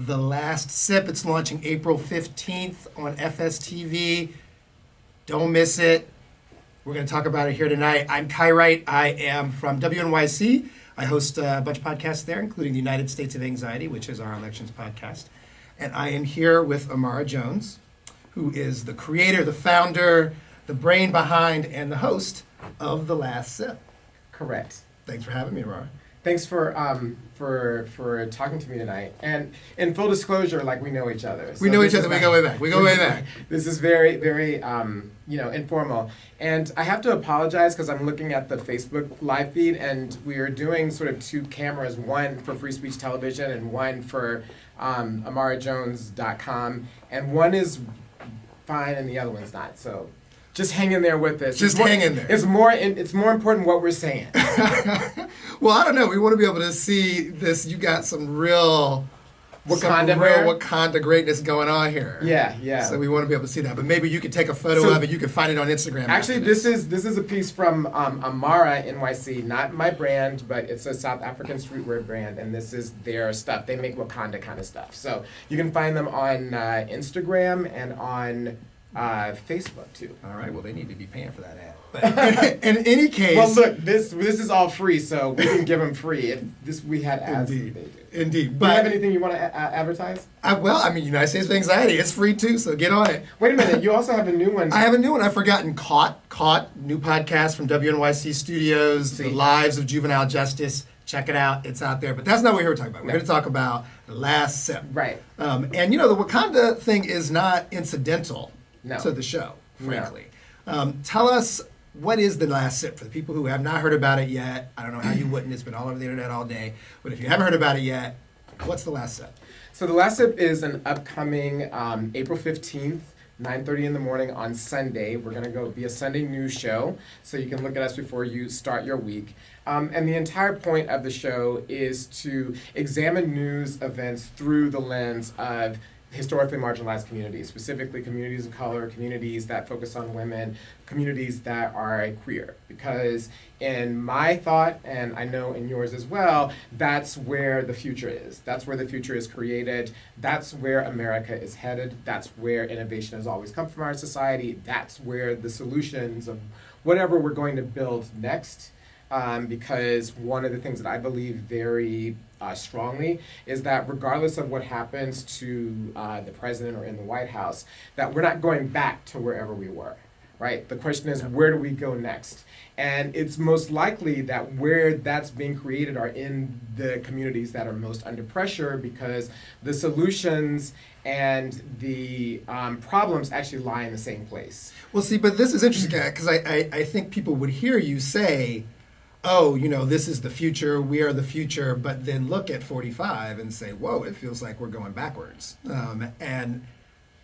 The Last Sip. It's launching April 15th on FSTV. Don't miss it. We're going to talk about it here tonight. I'm Kai Wright. I am from WNYC. I host a bunch of podcasts there, including the United States of Anxiety, which is our elections podcast. And I am here with Imara Jones, who is the creator, the founder, the brain behind, and the host of The Last Sip. Correct. Thanks for having me, Imara. Thanks for talking to me tonight. And in full disclosure, like, we know each other. So we know each other. We go way back. We go way back. This is very, very, informal. And I have to apologize because I'm looking at the Facebook live feed, and we are doing sort of two cameras, one for Free Speech Television and one for imarajones.com. And one is fine and the other one's not. So just hang in there with us. Hang in there. It's more important what we're saying. Well, I don't know. We want to be able to see this. You got some real Wakanda greatness going on here. Yeah. So we want to be able to see that. But maybe you could take a photo of it. You can find it on Instagram. Actually, this is a piece from Imara NYC, not my brand, but it's a South African streetwear brand, and this is their stuff. They make Wakanda kind of stuff. So you can find them on Instagram and on Facebook too. All right. Well, they need to be paying for that ad. But in any case, well, look, this is all free, so we can give them free. If we had ads, Indeed. But do you have anything you want to advertise? United States of Anxiety. It's free too, so get on it. Wait a minute. You also have a new one. I have a new one. I've forgotten. Caught. New podcast from WNYC Studios. The Lives of Juvenile Justice. Check it out. It's out there. But that's not what we're here to talk about. We're here to talk about The Last Sip. Right. And the Wakanda thing is not incidental to the show, frankly. No. Tell us, what is The Last Sip for the people who have not heard about it yet? I don't know how you wouldn't. It's been all over the internet all day. But if you haven't heard about it yet, what's The Last Sip? So The Last Sip is an upcoming April 15th, 9:30 in the morning on Sunday. We're going to be a Sunday news show, so you can look at us before you start your week. And the entire point of the show is to examine news events through the lens of historically marginalized communities, specifically communities of color, communities that focus on women, communities that are queer. Because in my thought, and I know in yours as well, that's where the future is. That's where the future is created. That's where America is headed. That's where innovation has always come from our society. That's where the solutions of whatever we're going to build next. Because one of the things that I believe very strongly is that regardless of what happens to the president or in the White House, that we're not going back to wherever we were, right? The question is, where do we go next? And it's most likely that where that's being created are in the communities that are most under pressure, because the solutions and the problems actually lie in the same place. Well, see, but this is interesting, because I think people would hear you say, oh, this is the future, we are the future, but then look at 45 and say, whoa, it feels like we're going backwards. And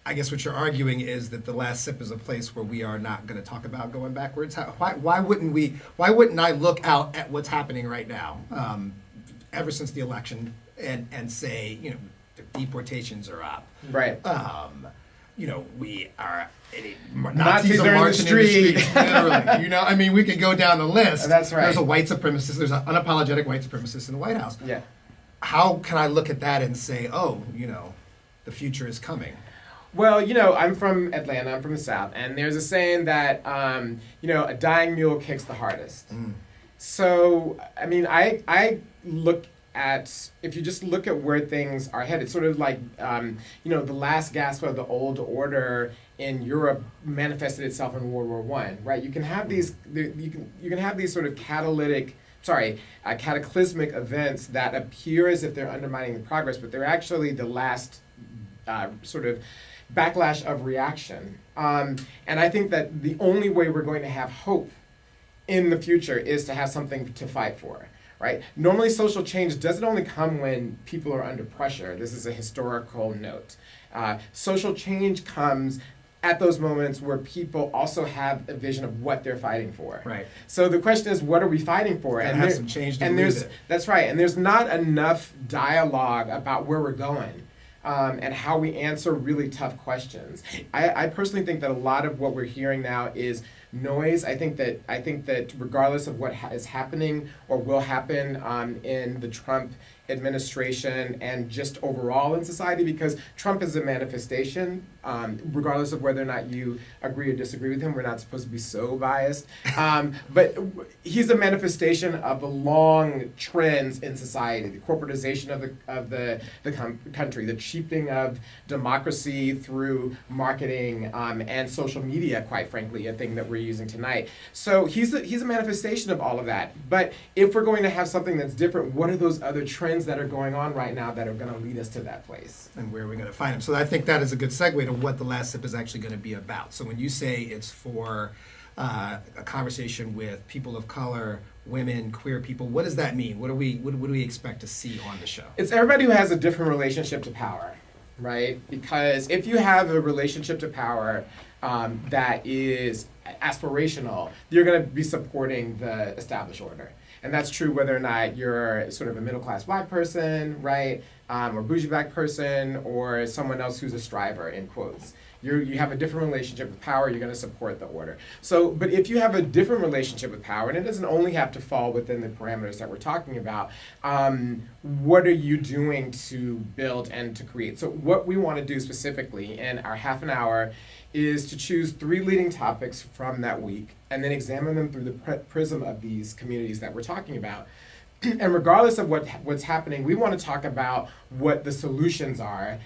I guess what you're arguing is that The Last Sip is a place where we are not going to talk about going backwards. Why wouldn't I look out at what's happening right now, ever since the election, and say, the deportations are up. Right. We are... Nazis are marching in the street. Literally. We could go down the list. That's right. There's a white supremacist. There's an unapologetic white supremacist in the White House. Yeah. How can I look at that and say, oh, the future is coming? Well, I'm from Atlanta. I'm from the South. And there's a saying that, a dying mule kicks the hardest. Mm. So, I look at, if you just look at where things are headed, sort of like, the last gasp of the old order in Europe manifested itself in World War I, right? You can have these, you can have these sort of cataclysmic events that appear as if they're undermining the progress, but they're actually the last sort of backlash of reaction. And I think that the only way we're going to have hope in the future is to have something to fight for. Right? Normally, social change doesn't only come when people are under pressure. This is a historical note. Social change comes at those moments where people also have a vision of what they're fighting for. Right. So the question is, what are we fighting for? And have some change to there's it. That's right. And there's not enough dialogue about where we're going. And how we answer really tough questions. I personally think that a lot of what we're hearing now is noise. I think that regardless of what is happening or will happen in the Trump administration and just overall in society, because Trump is a manifestation, regardless of whether or not you agree or disagree with him. We're not supposed to be so biased, but he's a manifestation of the long trends in society, the corporatization of the country, the cheapening of democracy through marketing and social media, quite frankly, a thing that we're using tonight. So he's a manifestation of all of that. But if we're going to have something that's different, what are those other trends that are going on right now that are going to lead us to that place? And where are we going to find them? So I think that is a good segue to what the last sip is actually going to be about. So when you say it's for a conversation with people of color, women, queer people, what does that mean? What do we expect to see on the show? It's everybody who has a different relationship to power, right? Because if you have a relationship to power that is aspirational, you're going to be supporting the established order. And that's true whether or not you're sort of a middle-class black person, right, or bougie black person, or someone else who's a striver, in quotes. You have a different relationship with power, you're going to support the order. So, but if you have a different relationship with power, and it doesn't only have to fall within the parameters that we're talking about, what are you doing to build and to create? So what we want to do specifically in our half an hour is to choose 3 leading topics from that week and then examine them through the prism of these communities that we're talking about. And regardless of what's happening, we want to talk about what the solutions are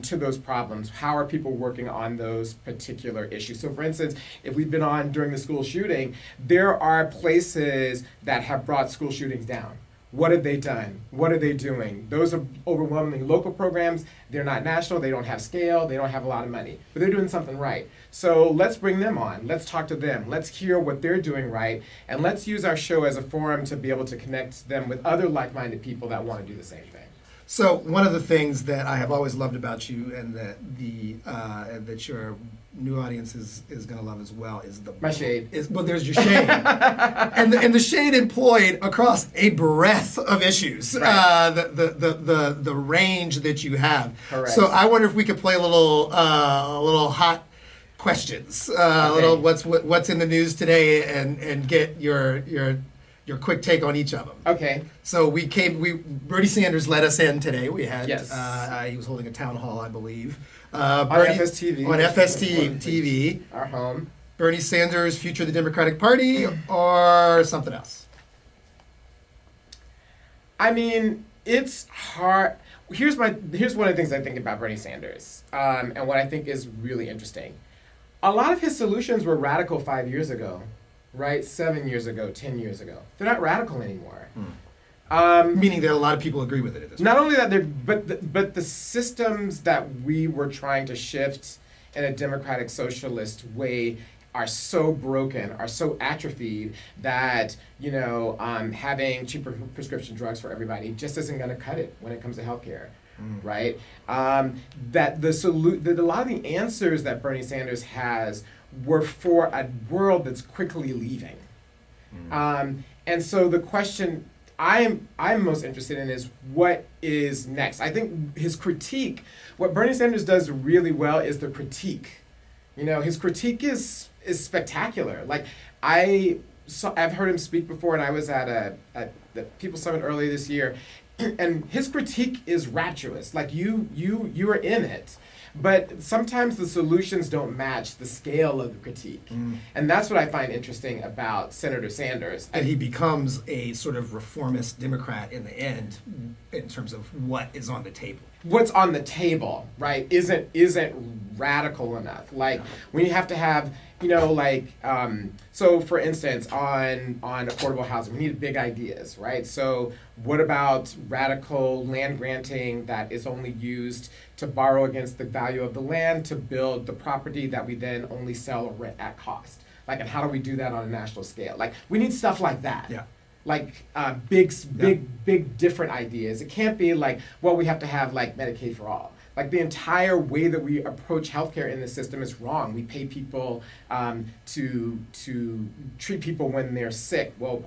to those problems. How are people working on those particular issues? So for instance, if we've been on during the school shooting, there are places that have brought school shootings down. What have they done? What are they doing? Those are overwhelmingly local programs. They're not national. They don't have scale. They don't have a lot of money. But they're doing something right. So let's bring them on. Let's talk to them. Let's hear what they're doing right. And let's use our show as a forum to be able to connect them with other like-minded people that want to do the same thing. So one of the things that I have always loved about you, and that your new audience is going to love as well, is my shade. Well, there's your shade, and the shade employed across a breadth of issues. Right. The range that you have. Correct. So I wonder if we could play a little hot questions, a little what's in the news today, and get your quick take on each of them. Okay. So Bernie Sanders let us in today. We had, yes. He was holding a town hall, I believe. On FSTV. On FSTV. Our home. Bernie Sanders, future of the Democratic Party, or something else? I mean, it's hard. Here's one of the things I think about Bernie Sanders, and what I think is really interesting. A lot of his solutions were radical 5 years ago. Right, 7 years ago, 10 years ago. They're not radical anymore. Meaning that a lot of people agree with it at this point. Not only that, but the systems that we were trying to shift in a democratic socialist way are so broken, are so atrophied that having cheaper prescription drugs for everybody just isn't going to cut it when it comes to healthcare. Right? That a lot of the answers that Bernie Sanders has were for a world that's quickly leaving. And so the question I'm most interested in is what is next. I think his critique, what Bernie Sanders does really well is the critique. His critique is spectacular. Like I've heard him speak before, and I was at the People's Summit earlier this year, and his critique is rapturous. Like you are in it. But sometimes the solutions don't match the scale of the critique. And that's what I find interesting about Senator Sanders. And he becomes a sort of reformist Democrat in the end in terms of what is on the table. What's on the table, right, isn't radical enough. Like, when you have to have, so for instance, on affordable housing, we need big ideas, right? So what about radical land granting that is only used to borrow against the value of the land to build the property that we then only sell or rent at cost? Like, and how do we do that on a national scale? Like, we need stuff like that. Yeah. Like big different ideas. It can't be like, well, we have to have like Medicaid for all. Like the entire way that we approach healthcare in the system is wrong. We pay people to treat people when they're sick. Well,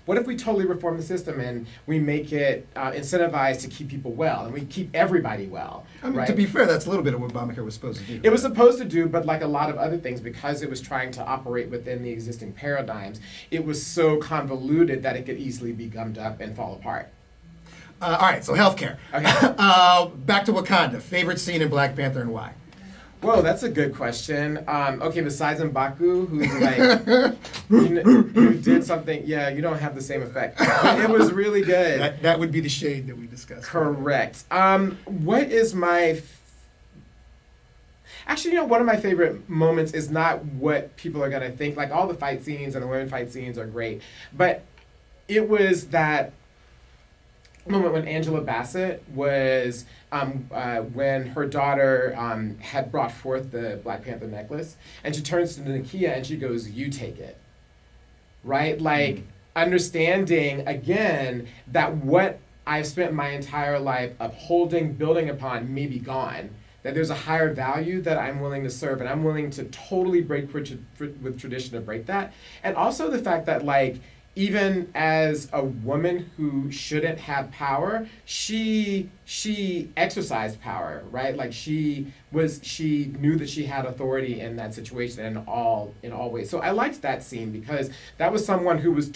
what if we totally reform the system and we make it incentivized to keep people well and we keep everybody well? I mean, right? to be fair, that's a little bit of what Obamacare was supposed to do. It was supposed to do, but like a lot of other things, because it was trying to operate within the existing paradigms, it was so convoluted that it could easily be gummed up and fall apart. All right, so healthcare. Okay. Back to Wakanda. Favorite scene in Black Panther and why? Whoa, that's a good question. Okay, besides M'Baku, who's like, who did something, yeah, you don't have the same effect. But it was really good. That would be the shade that we discussed. Correct. What is my... Actually, one of my favorite moments is not what people are going to think. Like, all the fight scenes and the women fight scenes are great. But it was that moment when Angela Bassett was, when her daughter had brought forth the Black Panther necklace, and she turns to Nakia and she goes, "You take it." Right? Like, understanding, again, that what I've spent my entire life upholding, building upon may be gone, that there's a higher value that I'm willing to serve, and I'm willing to totally break with tradition to break that. And also the fact that, like, even as a woman who shouldn't have power, she exercised power, right? Like she knew that she had authority in that situation in all ways. So I liked that scene because that was someone who was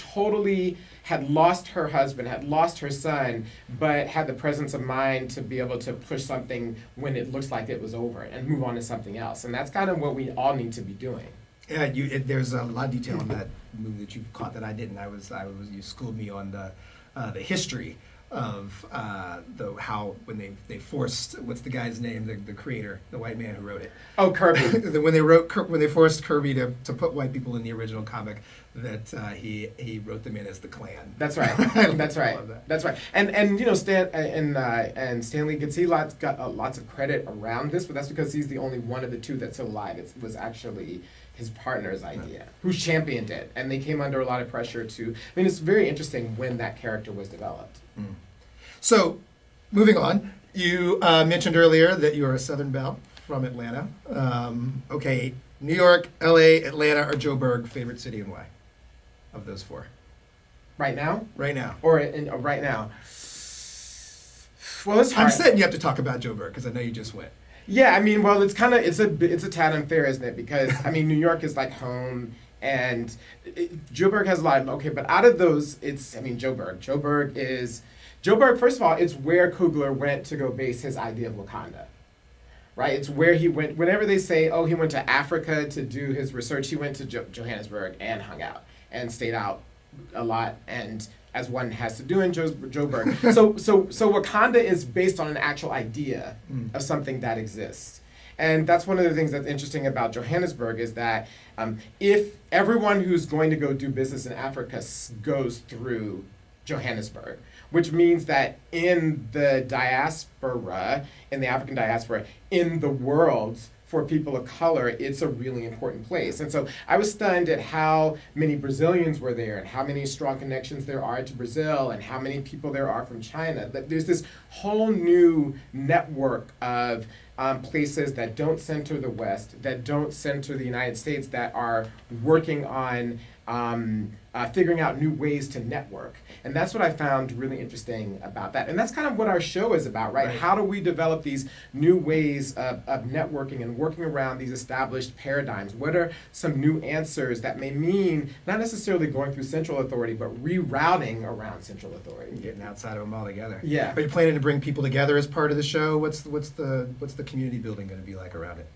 had lost her husband, had lost her son, but had the presence of mind to be able to push something when it looks like it was over and move on to something else. And that's kind of what we all need to be doing. Yeah, there's a lot of detail in that movie that you caught that I didn't. You schooled me on the history of how when they forced, what's the guy's name, the creator, the white man who wrote it. Oh, Kirby. when they forced Kirby to put white people in the original comic, that he wrote them in as the Klan. That's right. That's right. That's right. And Stan and Stanley gets got lots of credit around this, but that's because he's the only one of the two that's alive. It was actually his partner's idea, who championed it, and they came under a lot of pressure to. I mean, it's very interesting when that character was developed. So, moving on, you mentioned earlier that you are a Southern Belle from Atlanta. Okay, New York, L.A., Atlanta, or Joburg, favorite city and why? Of those four. Right now? Right now. Or right now? Well, it's hard. I'm setting you up to talk about Joburg because I know you just went. Yeah, I mean, well, it's a tad unfair, isn't it? Because I mean, New York is like home, and Joburg has a lot of but out of those, Joburg. Joburg. First of all, it's where Coogler went to go base his idea of Wakanda. Right, it's where he went. Whenever they say, "Oh, he went to Africa to do his research," he went to Johannesburg and hung out and stayed out a lot, and as one has to do in Joburg. So Wakanda is based on an actual idea of something that exists. And that's one of the things that's interesting about Johannesburg is that if everyone who's going to go do business in Africa goes through Johannesburg, which means that in the diaspora, in the African diaspora, in the world, for people of color, it's a really important place. And so I was stunned at how many Brazilians were there and how many strong connections there are to Brazil and how many people there are from China. There's this whole new network of places that don't center the West, that don't center the United States, that are working on figuring out new ways to network. And that's what I found really interesting about that. And that's kind of what our show is about, right? How do we develop these new ways of networking and working around these established paradigms? What are some new answers that may mean not necessarily going through central authority, but rerouting around central authority? Getting outside of them all together. Yeah. Are you planning to bring people together as part of the show? What's the community building going to be like around it?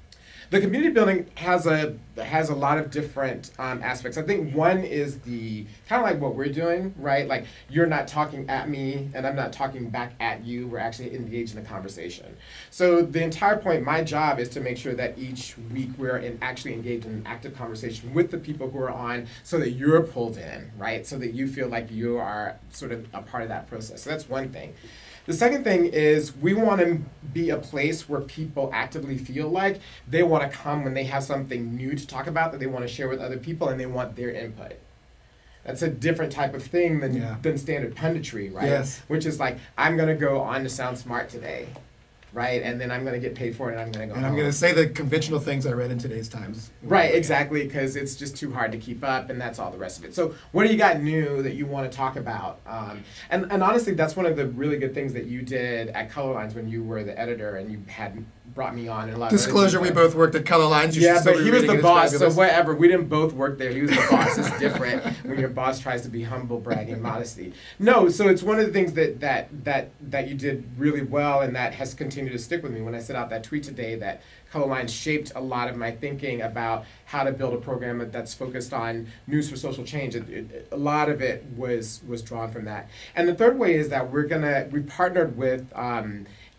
The community building has a lot of different aspects. I think one is the kind of like what we're doing, right? Like you're not talking at me and I'm not talking back at you. We're actually engaged in a conversation. So the entire point, my job is to make sure that each week we're actually engaged in an active conversation with the people who are on so that you're pulled in, right? So that you feel like you are sort of a part of that process. So that's one thing. The second thing is we want to be a place where people actively feel like they want to come when they have something new to talk about that they want to share with other people and they want their input. That's a different type of thing than standard punditry, right? Yes. Which is like, I'm going to go on to Sound Smart today. right? And then I'm going to get paid for it, and I'm going to go And home. I'm going to say the conventional things I read in today's Times. Right, exactly, because it's just too hard to keep up, and that's all the rest of it. So what do you got new that you want to talk about? And honestly, that's one of the really good things that you did at Color Lines when you were the editor, and you had brought me on. And a lot Disclosure, of we both worked at Color Lines. You should yeah, still but be he was reading the it. It's boss, so fabulous. whatever. We didn't both work there. He was the boss. It's different when your boss tries to be humble, bragging, modesty. No, so it's one of the things that you did really well, and that has continued to stick with me. When I sent out that tweet today, that Color Lines shaped a lot of my thinking about how to build a program that's focused on news for social change. A lot of it was drawn from that. And the third way is that we partnered with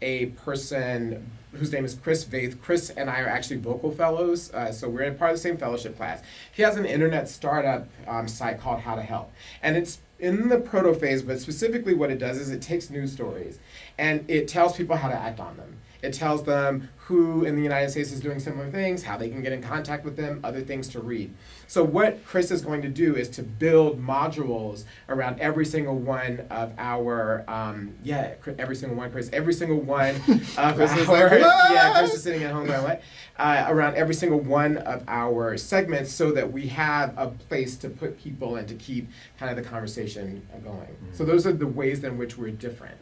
a person whose name is Chris Vaith. Chris and I are actually vocal fellows, so we're in part of the same fellowship class. He has an internet startup site called How to Help, and it's in the proto phase, but specifically what it does is it takes news stories and it tells people how to act on them. It tells them who in the United States is doing similar things, how they can get in contact with them, other things to read. So what Chris is going to do is to build modules around every single one of our, every single one of Chris is our, like, yeah, Chris is sitting at home going, what? Around every single one of our segments so that we have a place to put people and to keep kind of the conversation going. Mm-hmm. So those are the ways in which we're different.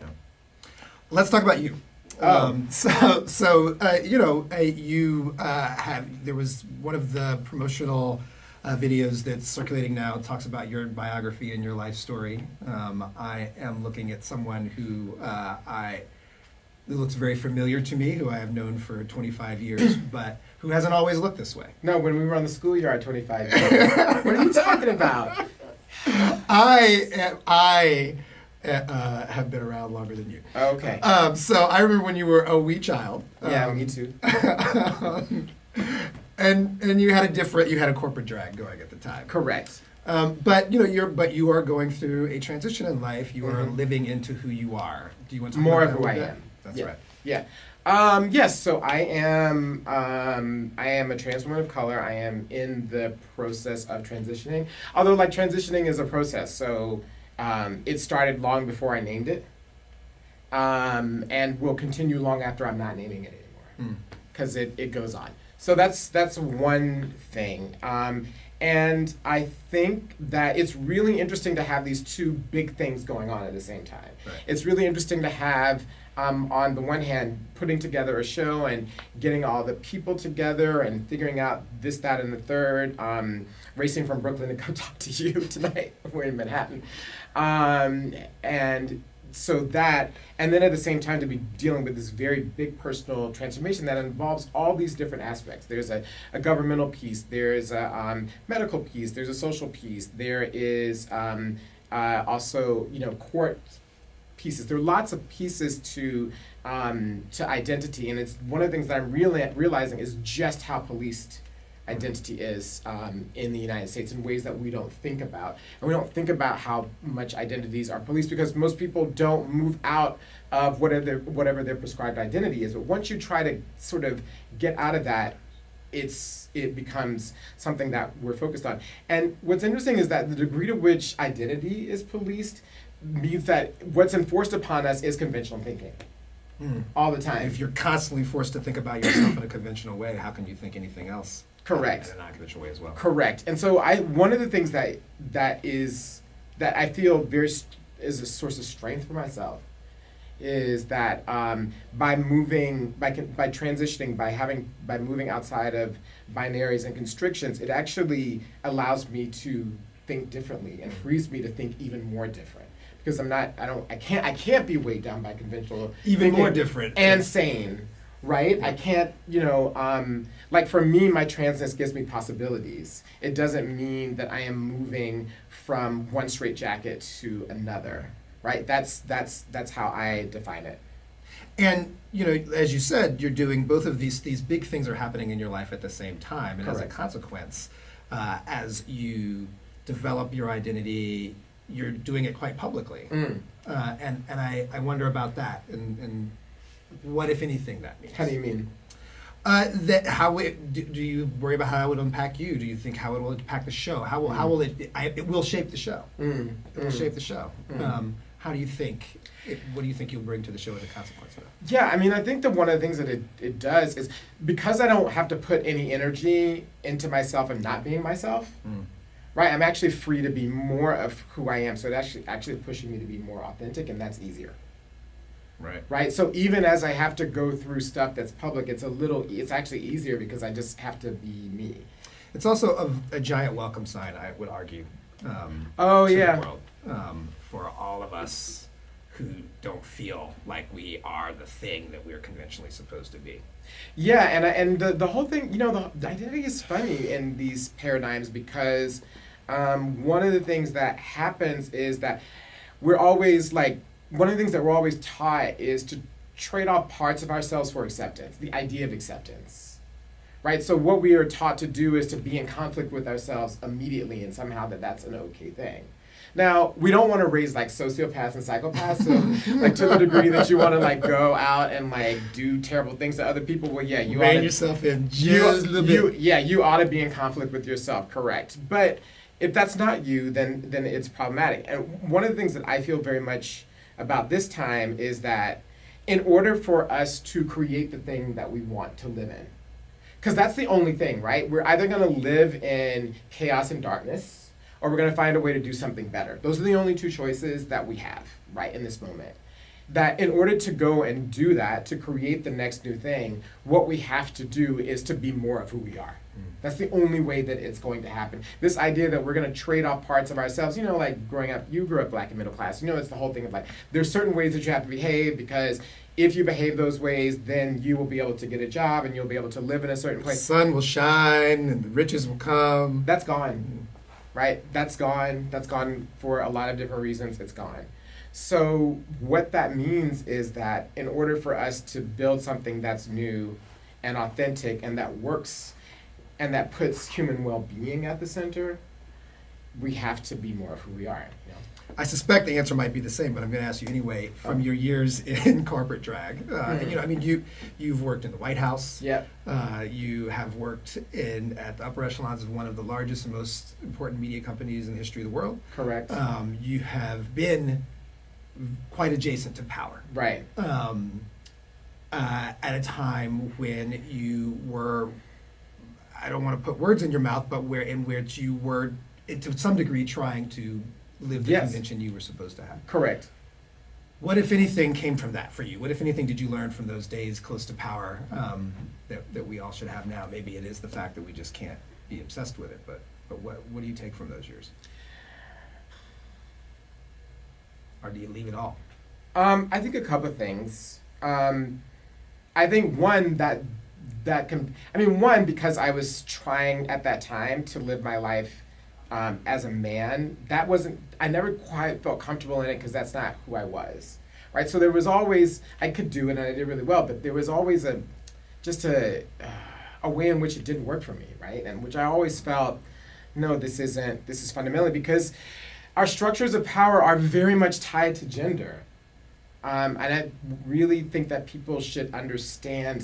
Let's talk about you. Oh. There was one of the promotional videos that's circulating now talks about your biography and your life story. I am looking at someone who looks very familiar to me, who I have known for 25 years, but who hasn't always looked this way. No, when we were on the schoolyard 25 years. What are you talking about? I have been around longer than you. Okay. So I remember when you were a wee child. Yeah, me too. And you had a corporate drag going at the time. Correct. But you are going through a transition in life. You are living into who you are. Do you want to talk more about of that who a I little bit? am? That's yeah. right. Yeah. Yes. So I am a trans woman of color. I am in the process of transitioning. Although, like, transitioning is a process. So it started long before I named it, and will continue long after I'm not naming it anymore, because it goes on. So that's one thing. And I think that it's really interesting to have these two big things going on at the same time. Right. It's really interesting to have, on the one hand, putting together a show and getting all the people together and figuring out this, that, and the third, racing from Brooklyn to come talk to you tonight. We're in Manhattan. And so that, and then at the same time to be dealing with this very big personal transformation that involves all these different aspects. There's a governmental piece, there's a medical piece, there's a social piece, there is also, court pieces. There are lots of pieces to identity, and it's one of the things that I'm realizing is just how policed identity is in the United States in ways that we don't think about. And we don't think about how much identities are policed because most people don't move out of whatever their prescribed identity is. But once you try to sort of get out of that, it becomes something that we're focused on. And what's interesting is that the degree to which identity is policed means that what's enforced upon us is conventional thinking. All the time. If you're constantly forced to think about yourself in a conventional way, how can you think anything else? Correct. In a non-conventional way as well. Correct. And so one of the things that I feel is a source of strength for myself is that by transitioning, by moving outside of binaries and constrictions, it actually allows me to think differently and frees me to think even more different. Because I can't be weighed down by conventional even more different and sane, right? I can't, like for me, my transness gives me possibilities. It doesn't mean that I am moving from one straitjacket to another, right? That's how I define it. And as you said, you're doing both of these big things are happening in your life at the same time, and Correct. as a consequence, as you develop your identity, you're doing it quite publicly. And I wonder about that and what, if anything, that means. How do you mean? Do you worry about how it would impact you? Do you think how it will impact the show? How will it will shape the show? It will shape the show. how do you think, what do you think you'll bring to the show as a consequence of that? Yeah, I mean, I think that one of the things that it does is because I don't have to put any energy into myself and not being myself, right? I'm actually free to be more of who I am. So it actually pushing me to be more authentic, and that's easier. Right. So even as I have to go through stuff that's public, it's actually easier because I just have to be me. It's also a giant welcome sign, I would argue. To yeah. the world, for all of us who don't feel like we are the thing that we're conventionally supposed to be. Yeah, and the whole thing, the identity is funny in these paradigms because one of the things that happens is that we're always one of the things that we're always taught is to trade off parts of ourselves for acceptance, the idea of acceptance, right? So what we are taught to do is to be in conflict with ourselves immediately, and somehow that's an okay thing. Now, we don't want to raise sociopaths and psychopaths, so to the degree that you want to go out and do terrible things to other people. Well, yeah, you rein yourself in just a little bit. Yeah, you ought to be in conflict with yourself, correct? But if that's not you, then it's problematic. And one of the things that I feel very much about this time is that in order for us to create the thing that we want to live in, because that's the only thing, right? We're either going to live in chaos and darkness, or we're going to find a way to do something better. Those are the only two choices that we have, right, in this moment. That in order to go and do that, to create the next new thing, what we have to do is to be more of who we are. That's the only way that it's going to happen. This idea that we're going to trade off parts of ourselves, growing up, you grew up black and middle class, it's the whole thing of there's certain ways that you have to behave because if you behave those ways, then you will be able to get a job and you'll be able to live in a certain place. The sun will shine and the riches will come. That's gone, right? That's gone. That's gone for a lot of different reasons. It's gone. So what that means is that in order for us to build something that's new and authentic and that works and that puts human well-being at the center, we have to be more of who we are. I suspect the answer might be the same, but I'm going to ask you anyway. From your years in corporate drag, you've worked in the White House. Yep. You have worked at the upper echelons of one of the largest and most important media companies in the history of the world. Correct. You have been quite adjacent to power. Right. At a time when you were, I don't want to put words in your mouth, but in which you were, to some degree, trying to live the convention you were supposed to have. Correct. What, if anything, came from that for you? What, if anything, did you learn from those days close to power that we all should have now? Maybe it is the fact that we just can't be obsessed with it, but what do you take from those years? Or do you leave it all? I think a couple of things. I think one, because I was trying at that time to live my life as a man, I never quite felt comfortable in it because that's not who I was, right? So there was always, I could do it and I did really well, but there was always a way in which it didn't work for me, right? And which I always felt, no, this is fundamentally because our structures of power are very much tied to gender. And I really think that people should understand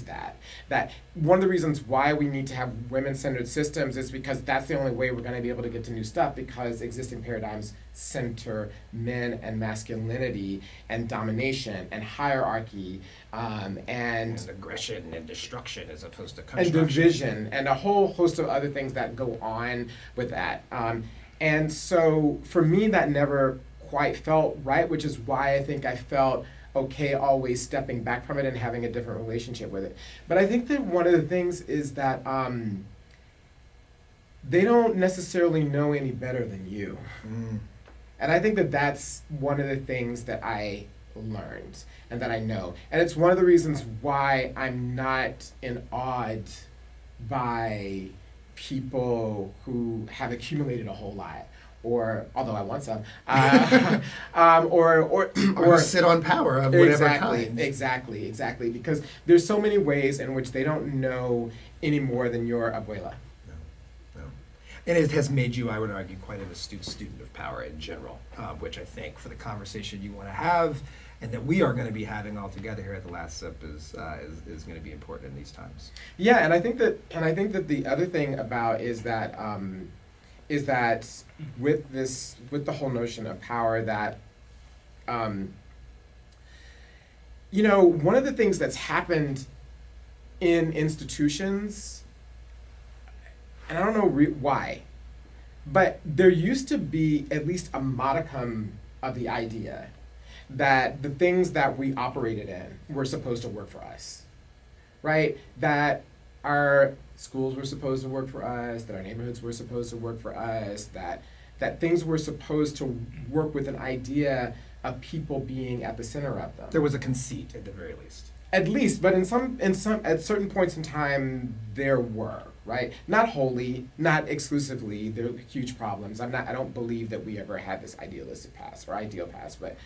that one of the reasons why we need to have women-centered systems is because that's the only way we're going to be able to get to new stuff, because existing paradigms center men and masculinity and domination and hierarchy and aggression and destruction as opposed to construction. And division and a whole host of other things that go on with that. And so for me, that never quite felt right, which is why I think I felt okay always stepping back from it and having a different relationship with it. But I think that one of the things is that they don't necessarily know any better than you. And I think that that's one of the things that I learned and that I know. And it's one of the reasons why I'm not awed by people who have accumulated a whole lot. Or, although I want some, or sit on power of whatever kind. Exactly. Because there's so many ways in which they don't know any more than your abuela. No. And it has made you, I would argue, quite an astute student of power in general, which I think for the conversation you want to have and that we are going to be having all together here at the Last Sip is going to be important in these times. Yeah, and I think that the other thing about is that with the whole notion of power, that One of the things that's happened in institutions, and I don't know why, but there used to be at least a modicum of the idea that the things that we operated in were supposed to work for us, right? That our schools were supposed to work for us, that our neighborhoods were supposed to work for us, that things were supposed to work with an idea of people being at the center of them. There was a conceit at the very least. At least, but in some at certain points in time there were, right? Not wholly, not exclusively. There are huge problems. I don't believe that we ever had this idealistic past or ideal past, but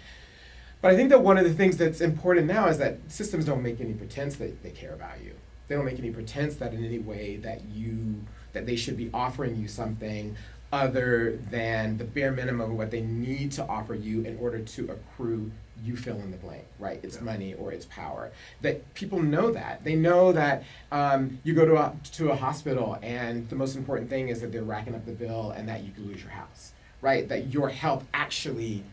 I think that one of the things that's important now is that systems don't make any pretense that they care about you. They don't make any pretense that in any way that they should be offering you something other than the bare minimum of what they need to offer you in order to accrue you fill in the blank, right? It's money or it's power. That people know that. They know that you go to a hospital and the most important thing is that they're racking up the bill and that you could lose your house, right? That your health actually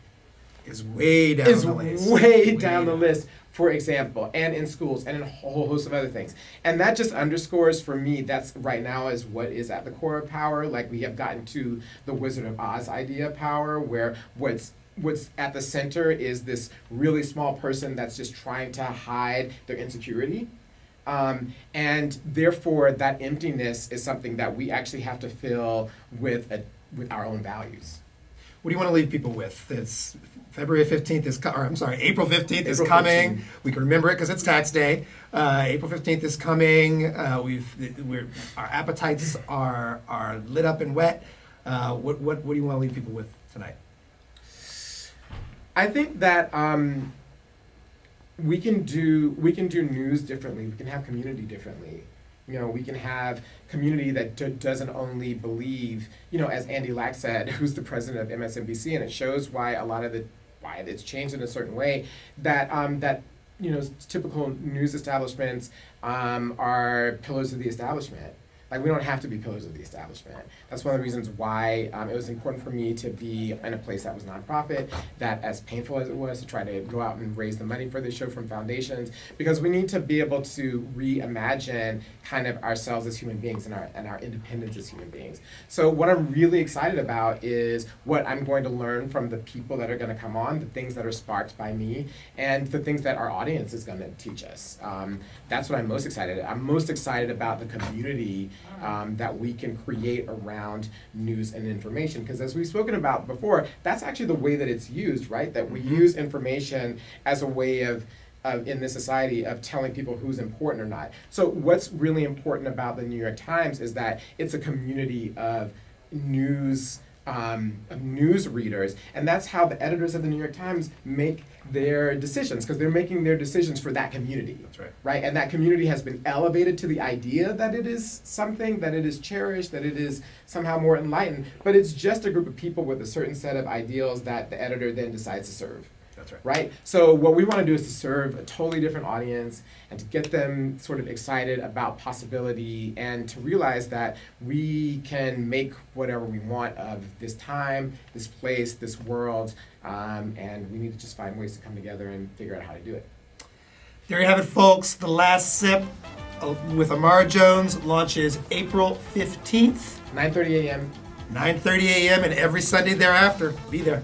is way down the list. Way down the list, for example, and in schools and in a whole host of other things. And that just underscores for me, that's right now is what is at the core of power. Like we have gotten to the Wizard of Oz idea of power, where what's at the center is this really small person that's just trying to hide their insecurity. And therefore, that emptiness is something that we actually have to fill with our own values. What do you want to leave people with? It's April 15th is coming. 15th. We can remember it because it's tax day. April 15th is coming. Our appetites are lit up and wet. What do you want to leave people with tonight? I think that we can do news differently. We can have community differently. We can have community that doesn't only believe, as Andy Lack said, who's the president of MSNBC, and it shows why why it's changed in a certain way, that typical news establishments are pillars of the establishment. Like, we don't have to be pillars of the establishment. That's one of the reasons why it was important for me to be in a place that was nonprofit, that as painful as it was to try to go out and raise the money for this show from foundations, because we need to be able to reimagine kind of ourselves as human beings and our independence as human beings. So what I'm really excited about is what I'm going to learn from the people that are going to come on, the things that are sparked by me, and the things that our audience is going to teach us. That's what I'm most excited about. I'm most excited about the community that we can create around news and information. Because as we've spoken about before, that's actually the way that it's used, right? That we use information as a way of in this society of telling people who's important or not. So what's really important about the New York Times is that it's a community of news readers, and that's how the editors of the New York Times make their decisions, because they're making their decisions for that community. That's right. Right, and that community has been elevated to the idea that it is something, that it is cherished, that it is somehow more enlightened, but it's just a group of people with a certain set of ideals that the editor then decides to serve. That's right. Right? So what we want to do is to serve a totally different audience and to get them sort of excited about possibility and to realize that we can make whatever we want of this time, this place, this world, and we need to just find ways to come together and figure out how to do it. There you have it, folks. The Last Sip with Imara Jones launches April 15th. 9:30 a.m. 9:30 a.m. and every Sunday thereafter. Be there.